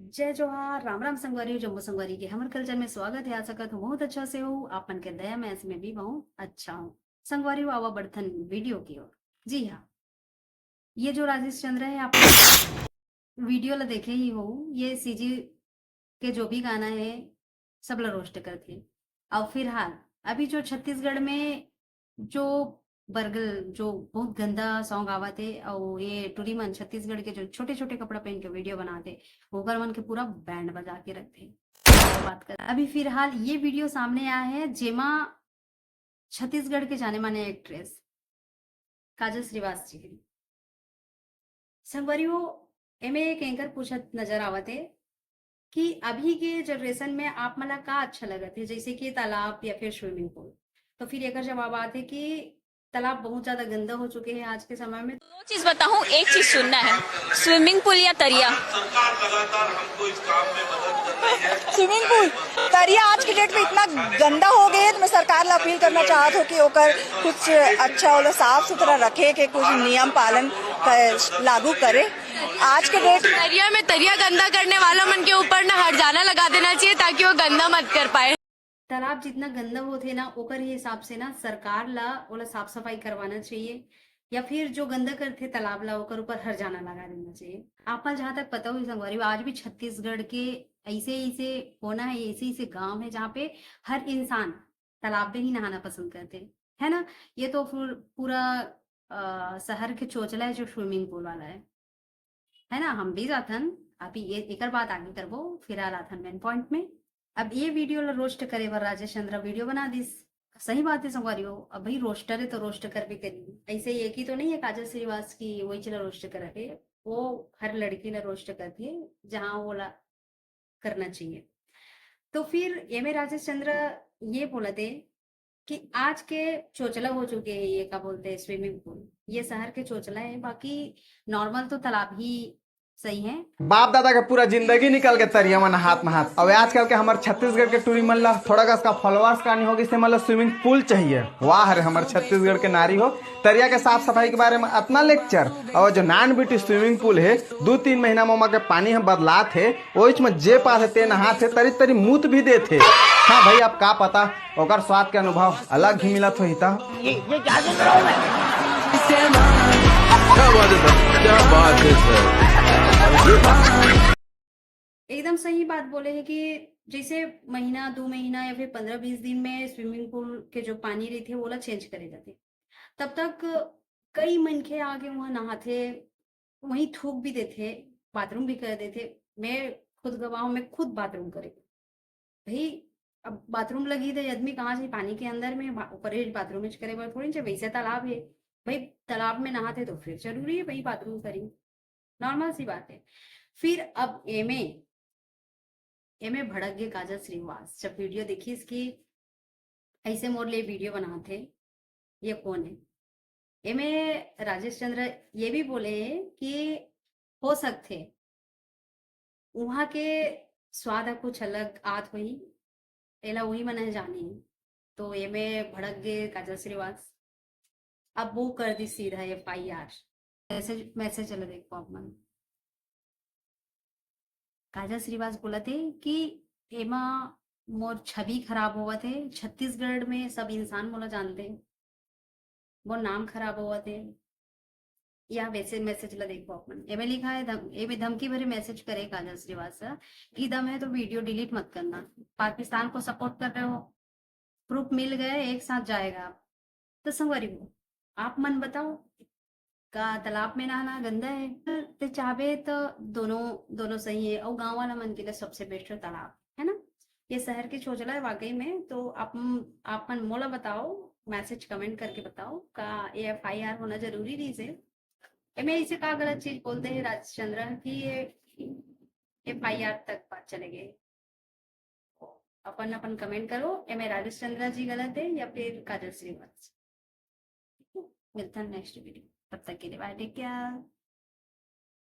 जय जोहार, राम राम संगवारी, जम्मू संगवारी के हमर कल्चर में स्वागत है। आशा करता हूँ बहुत अच्छा से हो। आपन के दया में ऐसे में भी बहुत अच्छा हूँ। संगवारी आवा बढ़थन वीडियो की ओर। जी हाँ, ये जो राजेश चंद्र है, आप वीडियो ला देखे ही हो। ये सीजी के जो भी गाना है सब ला रोस्ट करते। और फिलहाल अभी जो छत्तीसगढ़ में जो बरगल जो बहुत गंदा सॉन्ग आवा थे, और ये टूरी मन छत्तीसगढ़ के जो छोटे छोटे कपड़ा पहन के वीडियो बनाते, ओकर मन के पूरा बैंड बजा के रखते। तो बात कर अभी फिलहाल ये वीडियो सामने आया है, जेमा छत्तीसगढ़ के जाने माने एक्ट्रेस काजल श्रीवास जी के संगवारी हो। एमे एक एंकर पूछत नजर आवत है कि अभी के जनरेशन में आप मला का अच्छा लगत है, जैसे कि तालाब या फिर स्विमिंग पूल। तो फिर एक जवाब आते कि तालाब बहुत ज्यादा गंदा हो चुके हैं आज के समय में। दो चीज बताऊं, एक चीज सुनना है। स्विमिंग पूल या तरिया? सरकार लगातार हमको इस काम में मदद कर रही है। स्विमिंग पूल तरिया आज की डेट में इतना गंदा हो गया है, तो मैं सरकार ला अपील करना चाहत हूँ कि ओकर कुछ अच्छा और साफ सुथरा रखे के कुछ नियम पालन लागू करे। आज के डेट तरिया में तरिया गंदा करने वाला मन के ऊपर ना हर्जाना लगा देना चाहिए ताकि वो गंदा मत कर पाए। तालाब जितना गंदा होते ना, ओकर ही हिसाब से ना सरकार ला ओला साफ सफाई करवाना चाहिए, या फिर जो गंदा करते तालाब ला ओकर ऊपर हर्जाना लगा देना चाहिए। आपा जहां तक पता हो संगवारी, आज भी छत्तीसगढ़ के ऐसे ऐसे होना है, ऐसे ऐसे गांव है जहाँ पे हर इंसान तालाब में ही नहाना पसंद करते हैं, है ना। ये तो फिर पूरा शहर के चोचला है जो स्विमिंग पूल वाला है ना। हम भी जाथन, अभी ये एकर बात आगे करबो। फिलहाल आथन मेन पॉइंट में। अब ये वीडियो ला रोस्ट करे बर राजेश चंद्र वीडियो बना दिस। सही बात है संगवारी हो, अब भाई रोस्टर है तो रोस्ट कर भी करी। ऐसे एक ही तो नहीं है काजल श्रीवास की वही चला रोस्ट करे, वो हर लड़की ने रोस्ट करती है जहाँ वो ला करना चाहिए। तो फिर ये में राजेश चंद्र ये बोला थे कि आज के चोचला हो चुके हैं, ये क्या बोलते हैं स्विमिंग पूल, ये शहर के चोचला है। बाकी नॉर्मल तो तालाब ही सही है। बाप दादा का पूरा जिंदगी निकल के तरिया में नहात नहात। अब आजकल के हमारे छत्तीसगढ़ के टूरी मन ला थोड़ा का इसका फॉलोअर्स का नहीं होगी से मतलब स्विमिंग पूल चाहिए। वाह रे हमारे छत्तीसगढ़ के नारी हो, तरिया के साफ सफाई के बारे में इतना लेक्चर। और जो नॉन ब्यूटी स्विमिंग पूल है 2-3 महीना में के पानी हम बदलात है, ओइच में जे पास है ते नहात है, तरी तरी मूत भी देते। हाँ भाई, अब का पता ओकर स्वाद के अनुभव अलग ही मिलत हो। क्या बात है सर। एकदम सही बात बोले हैं कि जैसे महीना 2 महीना या फिर 15-20 दिन में स्विमिंग पूल के जो पानी रहते वो ला चेंज करे जाते। तब तक कई मनखे आगे वहां नहाते, वहीं थूक भी देते, बाथरूम भी कर देते। मैं खुद गवाह हूं, मैं खुद बाथरूम करे भाई। अब बाथरूम लगी तो आदमी कहाँ से पानी के अंदर में ऊपर बाथरूम में करे बर थोड़ी चाहिए। वैसे तालाब है भाई, तालाब में नहाते तो फिर जरूरी है भाई बाथरूम करी, नॉर्मल सी बात है। फिर अब एमे एमे भड़क गए काजल श्रीवास जब वीडियो देखी इसकी। ऐसे मोर लिए वीडियो बनाते, ये कौन है। एमे राजेश चंद्र ये भी बोले कि हो सकते वहां के स्वाद कुछ अलग आत हुई, एला वही मन जानी। तो ये में भड़क गए काजल श्रीवास। अब वो कर दी सीधा FIR। मैसेज मैसेज चलो देखो आप मन। काजल श्रीवास बोला थे कि एमा मोर छवि खराब हुआ थे, छत्तीसगढ़ में सब इंसान मोला जानते, वो नाम खराब हुआ थे। या वैसे मैसेज ला देखो अपन, एमे लिखा है एमे धमकी भरे मैसेज करे काजल श्रीवास की दम है तो वीडियो डिलीट मत करना, पाकिस्तान को सपोर्ट कर रहे हो, प्रूफ मिल गए एक साथ जाएगा। तो संगवारी हो, आप मन बताओ का तालाब में नहाना गंदा है? ते चाहे तो दोनों दोनों सही है, और गांव वाला मन के लिए सबसे बेस्ट है तालाब, है ना। ये शहर की चोचला है वाकई में। तो आप मन मोला बताओ, मैसेज कमेंट करके बताओ का ये FIR होना जरूरी रही से। मैं इसे का गलत चीज बोलते हैं राजचंद्र कि ये FIR तक बात चले गए। अपन अपन कमेंट करो, एम राजेश चंद्र जी गलत है या फिर काजल श्रीवास। मिलता है नेक्स्ट वीडियो, तब तक के लिए बाय, टेक केयर।